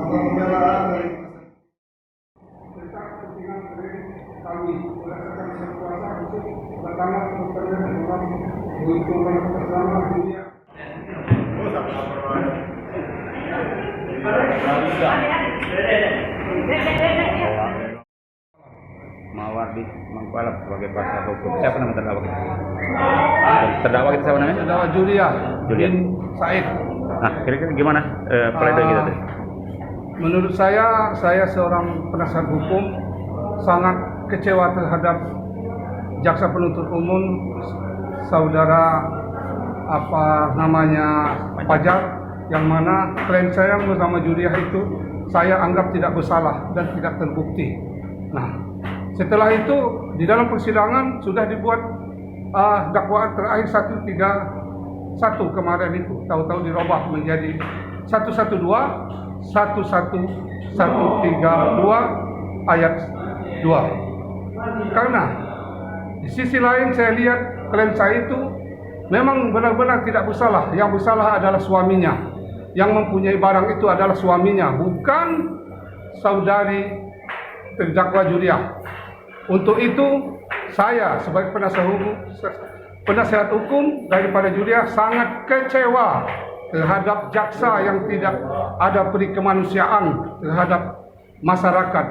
Pembelaan dari tentang kepentingan kami berdasarkan kuasa untuk pertama dalam keuntungan bersama dunia. Mawardi Mangkualam sebagai kuasa hukum. Siapa nama terdakwa? Terdakwa kita siapa namanya? Terdakwa Julia bin Said. Nah, kira-kira gimana pledoi kita tuh? Menurut saya seorang penasihat hukum sangat kecewa terhadap jaksa penuntut umum saudara Fajar, yang mana klien saya bersama Julia itu saya anggap tidak bersalah dan tidak terbukti. Nah, setelah itu di dalam persidangan sudah dibuat dakwaan terakhir 131 kemarin itu, tahu-tahu dirubah menjadi 112 1132 ayat 2. Karena di sisi lain saya lihat klien saya itu memang benar-benar tidak bersalah. Yang bersalah adalah suaminya. Yang mempunyai barang itu adalah suaminya, bukan saudari terdakwa Julia. Untuk itu saya sebagai penasihat hukum daripada Julia sangat kecewa terhadap jaksa yang tidak ada peri kemanusiaan terhadap masyarakat.